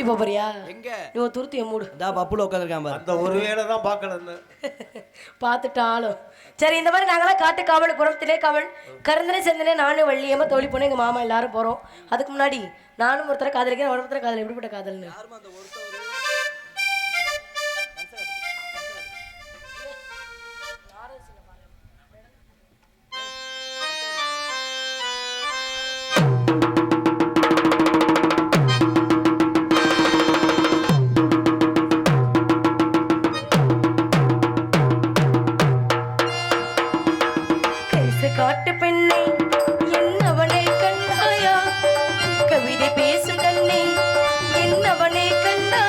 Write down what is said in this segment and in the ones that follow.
கூட்டி போறியா? எங்க இவன் துருத்திய மூடு. இதா பப்புல உட்காந்துருக்கான் பாரு. அந்த ஒரு வேளை தான் பார்க்கணும்னு பார்த்துட்டாலும் சரி. இந்த மாதிரி நாங்களாம் காட்டு காவல், புறத்திலே காவல், கருந்தனை செந்தனே, நானும் வள்ளியம்மா, தோழி பொண்ணு, எங்கள் மாமா எல்லாரும் போகிறோம். அதுக்கு முன்னாடி நானும் ஒருத்தரை காதலிக்கிறேன், ஒருத்தரை காதல். எப்படிப்பட்ட காதல்னு காட்டு பெண்ணை என்னவனை கண்டாயா, கவிதை பேசும் கண்ணை என்னவனை கண்டாயா,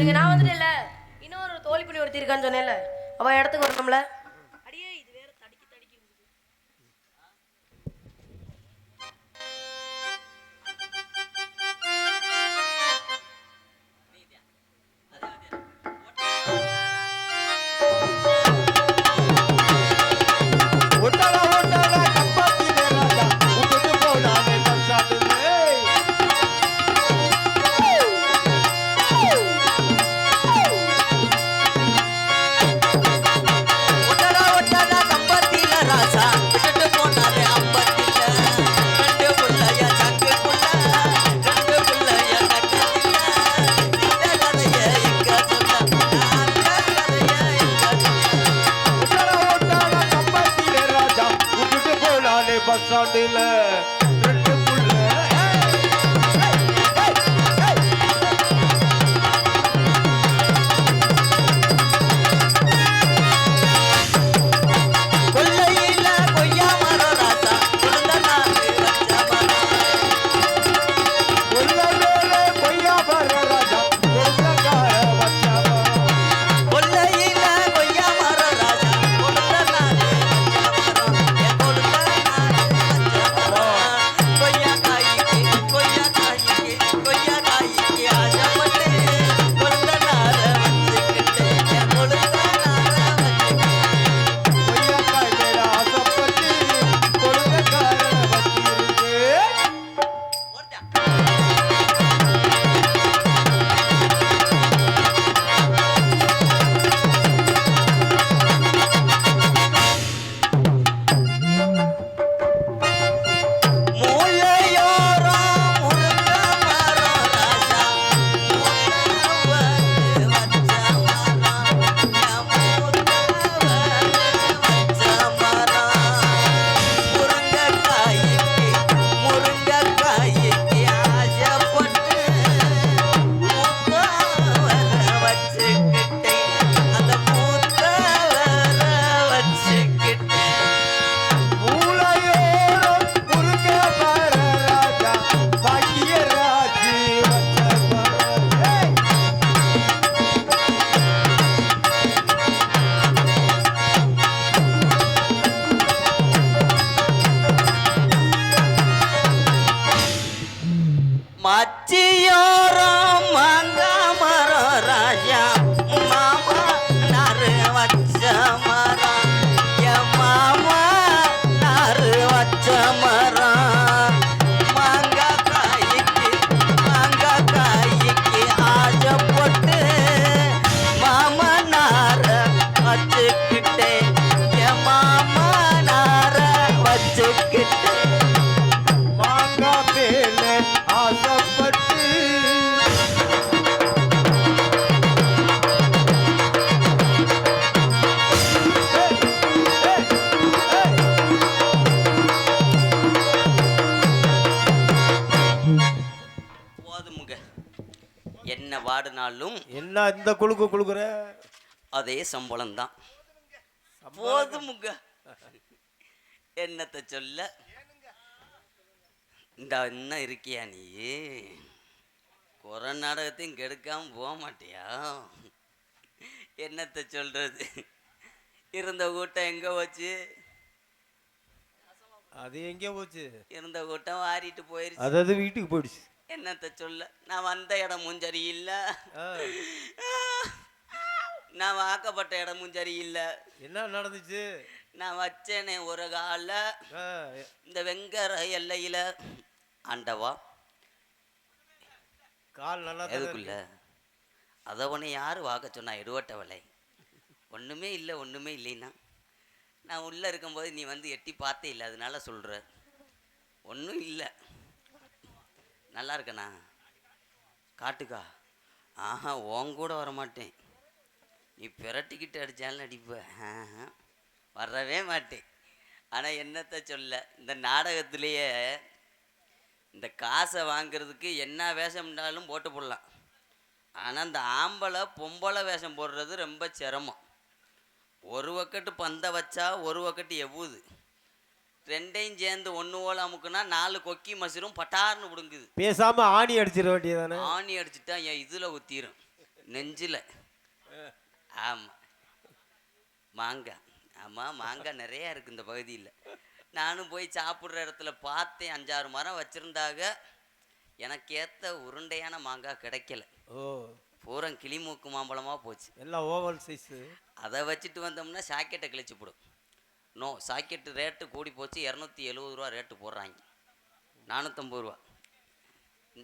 இங்க நான் வந்துட்டேன்ல, இன்னொரு தோழி பண்ணி ஒருத்தி இருக்கான்னு சொன்னேன்ல, அவ இடத்துக்கு வரணும்ல. அடியே இது வேற தடிக்கி தடிக்கி. என்ன வாடினாலும் என்ன இந்த குழுக்கு குழுக்குற அதே சம்பளம் தான் போதுமுங்க. என்னத்தை சொல்ல இந்த இன்னும் இருக்கியா நீ கொரோனா நாடகத்தையும் கெடுக்காம போக மாட்டியா? என்னத்தை சொல்றது, இருந்த கூட்டம் எங்க போச்சு? அது எங்கே போச்சு? இருந்த கூட்டம் வாரிட்டு போயிருச்சு. அதாவது வீட்டுக்கு போயிடுச்சு. என்னத்தை சொல்ல, நான் வந்த இடமும் சரியில்லை, நான் வாக்கப்பட்ட இடமும் சரியில்லை. என்ன நடந்துச்சு? நான் வச்சேனே ஒரு கால இந்த வெங்கர எல்லையில ஆண்டவா கால் நல்லா எதுக்குள்ள அதவனை யாரு வாக்க சொன்னா? எடுவட்டவளை ஒண்ணுமே இல்லை, ஒண்ணுமே இல்லைன்னா நான் உள்ள இருக்கும்போது நீ வந்து எட்டி பார்த்தே இல்லை, அதனால சொல்ற ஒன்றும் இல்லை. நல்லா இருக்கண்ணா காட்டுக்கா? ஆஹா, உன் கூட வரமாட்டேன். நீ பிரட்டிக்கிட்டு அடித்தாலும் அடிப்ப, வரவே மாட்டேன். ஆனால் என்னத்தை சொல்ல, இந்த நாடகத்திலேயே இந்த காசை வாங்கிறதுக்கு என்ன வேஷம்னாலும் போட்டு போடலாம். ஆனால் இந்த ஆம்பளை பொம்பளை வேஷம் போடுறது ரொம்ப சிரமம். ஒரு வக்கட்டு பந்தை வச்சா ஒரு வக்கட்டு எவ்வுது, ரெண்டையும் சேர்ந்து ஒன்று ஓல அமுக்குனா 4 கொக்கி மசிரும் பட்டார்னு விடுங்குது. பேசாம ஆணி அடிச்சிட வேண்டியதானே? ஆணி அடிச்சுட்டா என் இதில் ஊற்றிடும். நெஞ்சில். ஆமாம், மாங்காய். ஆமாம், மாங்காய் நிறையா இருக்குது இந்த பகுதியில். நானும் போய் சாப்பிட்ற இடத்துல பார்த்தேன், 5-6 மரம் வச்சுருந்தாக. எனக்கு ஏற்ற உருண்டையான மாங்காய் கிடைக்கல. ஓ, பூரா கிளிமூக்கு மாம்பழமாக போச்சு. எல்லாம் ஓவல் சைஸு. அதை வச்சுட்டு வந்தோம்னா சாக்கெட்டை கிழிச்சு போடும். நோ, சாக்கெட்டு ரேட்டு கூடி போச்சு. 270 ரூபா ரேட்டு போடுறாங்க, 450 ரூபா.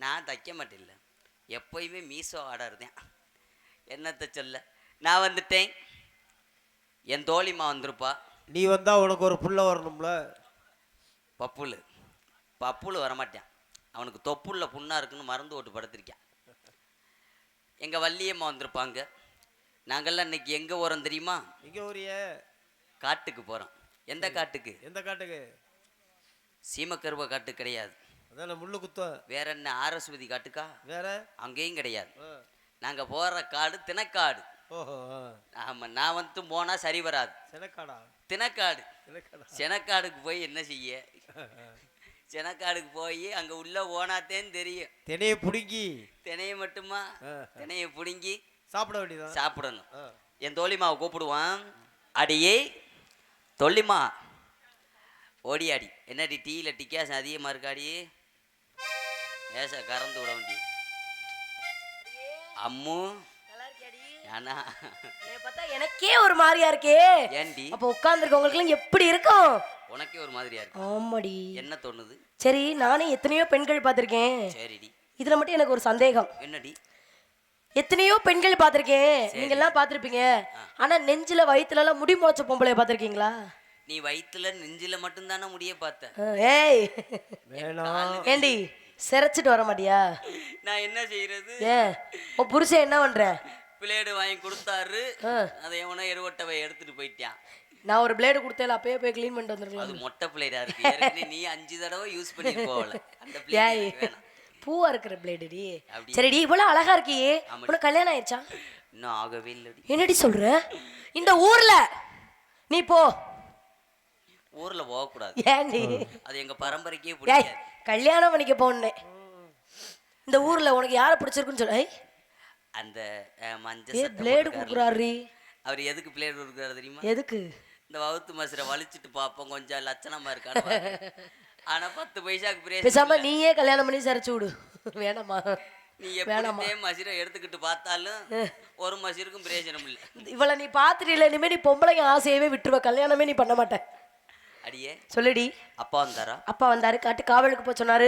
நான் தைக்க மாட்டேன்ல, எப்போயுமே மீசோ ஆர்டர் தான். என்னத்தை சொல்ல, நான் வந்துட்டேன், என் தோழிமா வந்திருப்பா. நீ வந்தா உனக்கு ஒரு புள்ள வரணும்ல. பப்புலு பப்புலு வரமாட்டான், அவனுக்கு தொப்புள்ள புண்ணா இருக்குன்னு மருந்து ஓட்டு படுத்திருக்கான். எங்கள் வள்ளியம்மா வந்திருப்பாங்க. நாங்கள்லாம் இன்னைக்கு எங்கே போகிறோம் தெரியுமா? இங்கே ஒரு காட்டுக்கு போகிறோம். எந்த காட்டுக்கு? எந்த காட்டுக்கு? சீமக்கருவ காட்டு கிடையாது. அதான முள்ளு குத்தம். வேற என்ன, ஆரஸ்வதி காட்டுக்கா? வேற அங்கேயும் கிடையாது. நாங்கள் போகிற காடு தினக்காடு. ஓஹோ. ஆமாம், நான் வந்து போனால் சரி வராது. செனக்காடா? தினக்காடு. செனக்காடா. செனக்காடுக்கு போய் என்ன செய்ய? செனக்காடுக்கு போய் அங்கே உள்ள போனாத்தேன்னு தெரியும். தினையை பிடுங்கி. தினையை மட்டுமா? தினையை பிடுங்கி சாப்பிட வேண்டியதான். சாப்பிடணும். என் தோழிமாவை கூப்பிடுவான். அடியே தொல்லிமா, ஓடியாடி. என்னடி டீயில் டிக்காசம் அதிகமாக இருக்காடி, ஏச கறந்து விட வேண்டி. அம்மு ஏன்னா பார்த்தா எனக்கே ஒரு மாதிரியா இருக்கே. ஏண்டி? அப்போ உட்கார்ந்துருக்கவங்களுக்கு எப்படி இருக்கும்? உனக்கே ஒரு மாதிரியா இருக்கு. ஆமாடி. என்ன தோணுது? சரி, நானே எத்தனையோ பெண்கள் பார்த்திருக்கேன். சரிடி. இதுல மட்டும் எனக்கு ஒரு சந்தேகம். என்னடி? எத்தனையோ பெண்கள் பார்த்திருக்கேன், நீங்க எல்லாம் பார்த்திருப்பீங்க. ஆனா நெஞ்சில வயிற்றுல எல்லாம் முடி முளைச்ச பொம்பளைய பார்த்திருக்கீங்களா? நீ வயிற்றுல நெஞ்சில மட்டும்தானே முடிய பார்த்த. ஏய் வேணாம். ஏண்டி சிரைச்சிட்டு வர மாட்டியா? நான் என்ன செய்யறது? ஏன் உன் புருஷன் என்ன பண்ற? பிளேடு வாங்கி கொடுத்தாரு, அதை எவனோ எருவட்டவை எடுத்துட்டு போயிட்டான். நான் ஒரு பிளேடு கொடுத்தேன், அப்பயே போய் க்ளீன் பண்ணிட்டு வந்துருக்கலாம். அது மொட்டை பிளேடா இருக்கு. ஏற்கனவே நீ 5 தடவை யூஸ் பண்ணி போகல. அந்த பிளேடு வேணாம். பூவா இருக்கிற பிளேடுடி. சரிடி, இவ்வளவு அழகா இருக்கியே, உனக்கு கல்யாணம் ஆயிடுச்சா? இன்னும் ஆகவே இல்லடி. என்னடி சொல்ற? இந்த ஊர்ல நீ போ. ஊர்ல போகக்கூடாது. ஏண்டி? அது எங்க பரம்பரைக்கே பிடிக்காது. கல்யாணம் பண்ணிக்க போனேன். இந்த ஊர்ல உனக்கு யாரை பிடிச்சிருக்குன்னு சொல்ல. அந்த மஞ்சள் பிளேடு கொடுக்குறாரு. அவர் எதுக்கு பிளேடு கொடுக்குறாரு தெரியுமா? எதுக்கு? இந்த வவுத்து மசுரை வலிச்சுட்டு பார்ப்போம் கொஞ்சம் லட்சணமா இருக்கான்னு. ஆனா 10 பைசாக்கு பிரேச. பேசாம நீயே கல்யாணம் பண்ணி சரிச்சு விடு. வேணாமா? நீ எப்படியே மசிரை எடுத்துக்கிட்டு பார்த்தாலும் ஒரு மசிருக்கும் பிரயோஜனம் இல்லை. இவளை நீ பாத்துட்டு இனிமே நீ பொம்பளைங்க ஆசையவே விட்டுருவ, கல்யாணமே நீ பண்ண மாட்டேன். அடியே சொல்லுடி. அப்பா வந்தாரா? அப்பா வந்தாரு, காட்டு காவலுக்கு போய் சொன்னாரு.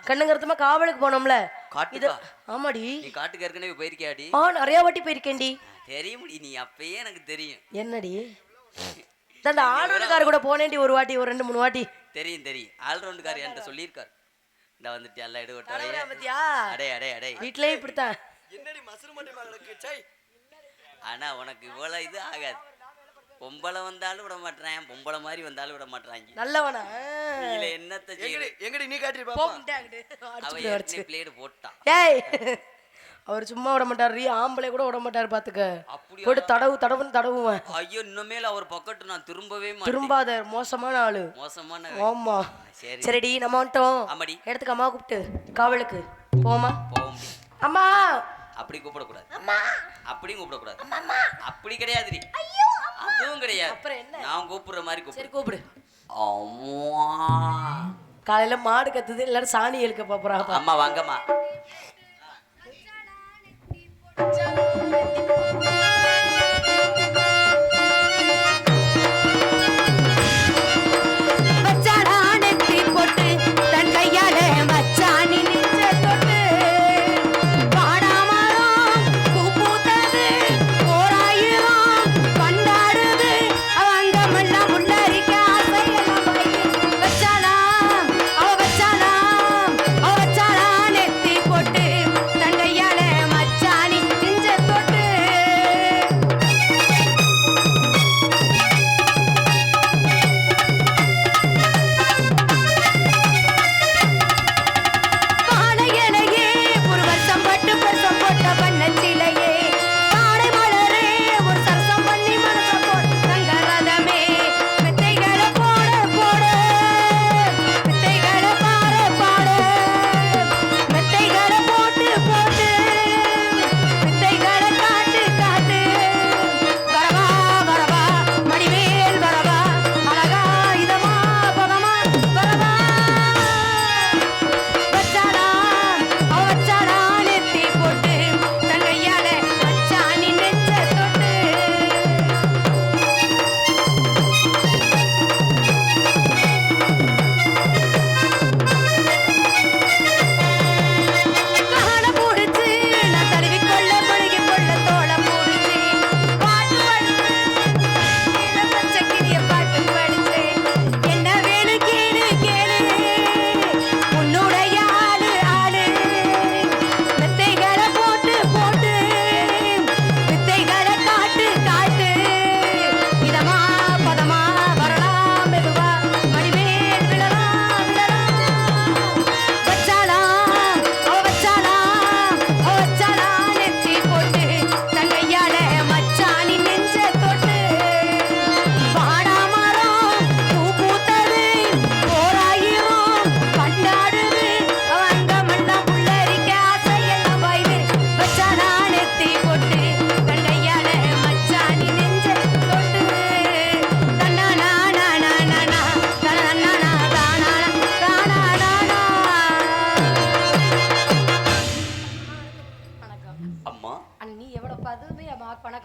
கண்ணுங்கருத்தமா காவலுக்கு போனோம்ல. காட்டுக்கா? ஆமாடி. நீ காட்டுக்கு ஏற்கனவே போயிருக்கியாடி? நிறைய வாட்டி போயிருக்கேன்டி. தெரியும், நீ அப்பயே எனக்கு தெரியும். என்னடி? அந்த ஆல்ரவுண்டுக்கார கூட போனேன்டி ஒரு வாட்டி, ஒரு 2-3 வாட்டி. தெரியும் தெரியும். ஆல்ரவுண்டுக்கார் என்கிட்ட சொல்லியிருக்காரு. இந்த வந்துட்டு எல்லாம் எடுவட்டாரையா பத்தியா? அடே அடே அடே, வீட்லயே இப்படித்தான். என்னடி மசுறு மட்டை மகளுக்கு சை. ஆனா உனக்கு இவ்வளவு இது ஆகாது. பொம்பளை வந்தாலும் விட மாட்டேன், பொம்பளை மாதிரி வந்தாலும் விட மாட்டாங்க. நல்லவனா? நீல என்னத்த செய்ய? எங்கடி நீ காட்டி போ. அவ ஏற்கனவே பிளேடு போட்டான். ஏய், அவர் சும்மா விட மாட்டாரு, ஆம்பளை கூட விட மாட்டாரு பாத்துக்க. போட்டு தடவுன்னு தடவுவேன். ஐயோ, இன்னுமேல அவர் பக்கத்து நான் திரும்பவே மாட்டேன். திரும்பாத, மோசமான ஆளு. மோசமான. ஆமா. சரி சரிடி, நம்ம வந்துட்டோம். ஆமாடி. எடுத்துக்க, அம்மா கூப்பிட்டு காவலுக்கு போமா. போவோம். அம்மா. அப்படி கூப்பிடக்கூடாது. அப்படியும் கூப்பிடக்கூடாது. அப்படி கிடையாதுடி. அதுவும் கிடையாது. அப்புறம் என்ன? நான் கூப்பிடுற மாதிரி கூப்பிடு. சரி கூப்பிடு. அம்மா. காலையில மாடு கத்துது, எல்லாரும் சாணி எழுக்க போறாங்க. அம்மா வாங்கம்மா. அவ வச்சாளா நெத்தி போட்டு தன் கையால மச்சானி நெஞ்ச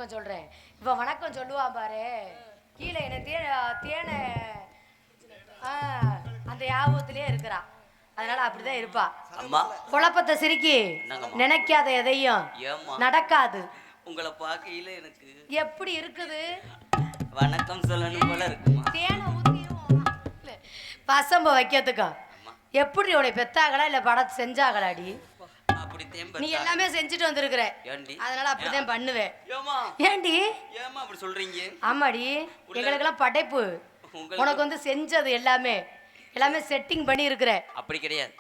வணக்கம் சொல்றேன். இப்ப வணக்கம் சொல்லுவா பாரு, கீழே என்ன தேனை அந்த யாபத்திலே இருக்கிறா, அதனால அப்படிதான் இருப்பா. அம்மா குழப்பத்தை சிரிக்கி நினைக்காத எதையும் நடக்காது. உங்களை பார்க்கையில எனக்கு எப்படி இருக்குது, வணக்கம் சொல்லணும் போல இருக்குமா? தேனை ஊத்தியும் பசம்ப வைக்கிறதுக்கா எப்படி உடைய பெத்தாங்களா இல்ல படம் செஞ்சாங்களாடி? நீ எல்லாமே செஞ்சுட்டு வந்திருக்கிற, அதனால அப்படிதான் பண்ணுவேன். ஏண்டி ஏமா அப்படி சொல்றீங்க? ஆமாடி, எங்களுக்கெல்லாம் படைப்பு, உனக்கு வந்து செஞ்சது எல்லாமே செட்டிங் பண்ணி இருக்கிற. அப்படி கிடையாது,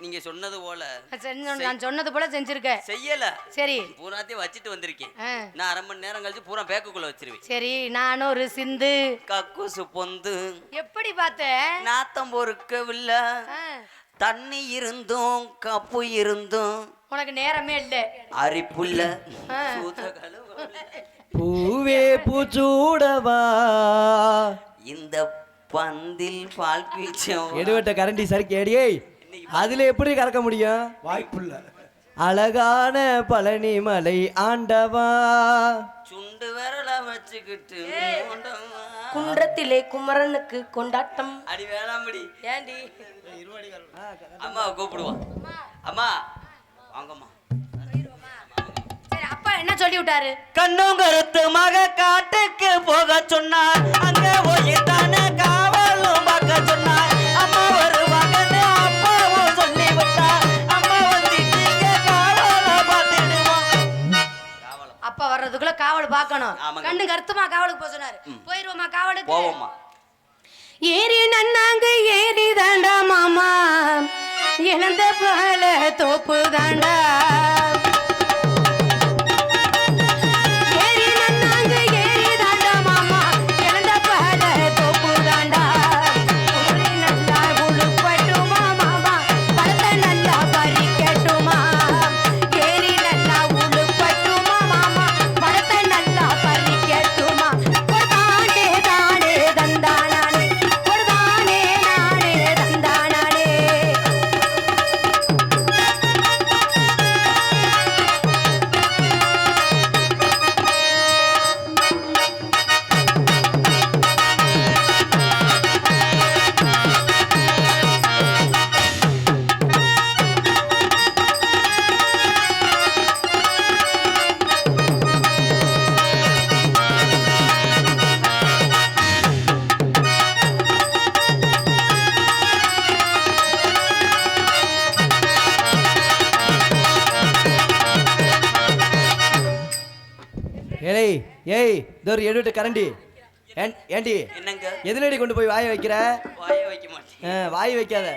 நீங்க சொன்னது போல நான் சொன்னது போல செஞ்சிருக்கேன். செய்யல, சரி பூராத்தையும் வச்சுட்டு வந்திருக்கேன். நான் அரை மணி நேரம் கழிச்சு பூரா பேக்குக்குள்ள வச்சிருவேன். சரி, நானும் ஒரு சிந்து கக்கூசு பொந்து எப்படி பார்த்த, நாத்தம் பொறுக்கவில்லை, தண்ணி இருந்தும் கப்பு இருந்தும் உனக்கு நேரமே இல்லை, அரிப்புள்ள பூவே பூச்சூடவா இந்த பந்தில் பால் பீச்சம் எடுவட்ட கரண்டி சறுக்கி அடியே, அதுல எப்படி கறக்க முடியும்? வாய்ப்புள்ள அழகான பழனி மலை ஆண்டவா, சுண்டு விரல வச்சுக்கிட்டு குன்றத்திலே குமரனுக்கு கொண்டாட்டம். அடி வேணாம்படி, ஏண்டி அம்மாவை கூப்பிடுவான். அம்மா வாங்கம்மா. சரி, அப்பா என்ன சொல்லி விட்டாரு? கண்ணும் கருத்து மக காட்டுக்கு போக சொன்னார், அங்க போய் தானே காவலும் பார்க்க சொன்னார். அம்மா வருவாங்கன்னு அப்பாவும் சொல்லி விட்டார், அம்மா வந்துட்டீங்க காவலை பார்த்துடுவோம். அப்பா வர்றதுக்குள்ள காவல் பார்க்கணும். கண்ணு கருத்துமா காவலுக்கு போக சொன்னாரு. போயிருவோமா காவலுக்கு? போவோம்மா. ஏறி நன்னாங்க ஏறி தாண்டா மாமா, இழந்த பால தோப்பு தாண்டா. ஏய் ஏய் தோர் எடுவட்ட கரண்டி ஏண்டி என்னங்க எதுலடி கொண்டு போய் வாய வைக்கிற? வாய வைக்க மாட்டேன். வாய் வைக்காத.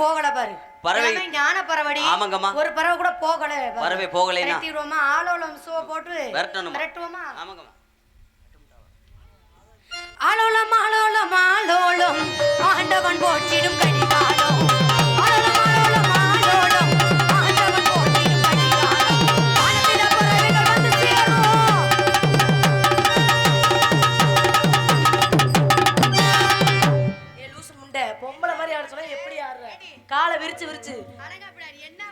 போகல பாரு. பறவை ஞான பறவடி. ஆமாங்கம்மா. ஒரு பறவை கூட போகல. பறவை போகலைனா விரட்டிடுவோமா? ஆலோலம் சோ போட்டு விரட்டணுமா? ஆமாங்கம்மா. ஆலோலம் ஆலோலம் ஆலோலம் ஆண்டவன் போற்றிடும் கடிகாலம். ஆலோலம் ஆலோலம் ஆலோலம் ஆண்டவன் போற்றிடும் கடிகாலம். வானத்தில பறவைகள் வந்து சேரும். விரிச்சு விரிச்சு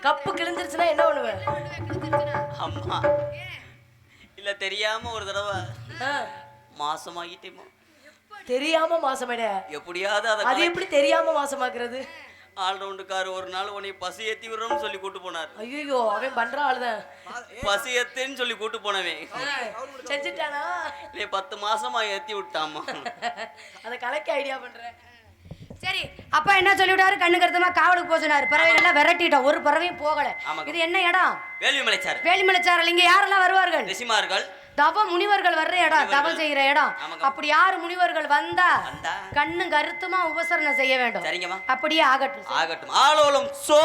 கப்பு கிழிஞ்சிருச்சுன்னா என்ன பண்ணுவேன்? அம்மா இல்ல தெரியாம ஒரு தடவை மாசமாகிட்டேமா. தெரியாம மாசமாயிட? எப்படியாவது அது எப்படி தெரியாம மாசமாக்குறது? ஆல்ரவுண்டுக்காரு ஒரு நாள் உன்னை பசி ஏத்தி விடுறோம்னு சொல்லி கூட்டு போனார். ஐயோ அவன் பண்ற ஆளுதான். பசி ஏத்துன்னு சொல்லி கூட்டு போனவன் செஞ்சுட்டானா? இல்ல 10 மாசமா ஏத்தி விட்டாமா. அத கலக்க ஐடியா பண்றேன். சரி அப்பா என்ன சொல்லிவிட்டாரு? கண்ணு கருத்தமா காவலுக்கு போக சொன்னாரு. பறவைகள்லாம் விரட்டிட்டோம், ஒரு பறவையும் போகல. இது என்ன இடம்? வேலிமலைச்சார். வேலிமலைச்சாரல். இங்க யாரெல்லாம் வருவார்கள்? ரிஷிமார்கள், தவ முனிவர்கள் வர்ற இடம், தவம் செய்யற இடம். அப்படி யாரு முனிவர்கள் வந்தா கண்ணு கருத்துமா உபசரணை செய்ய வேண்டும். சரிங்கம்மா. அப்படியே ஆகட்டும். ஆகட்டும். ஆலோலம் சோ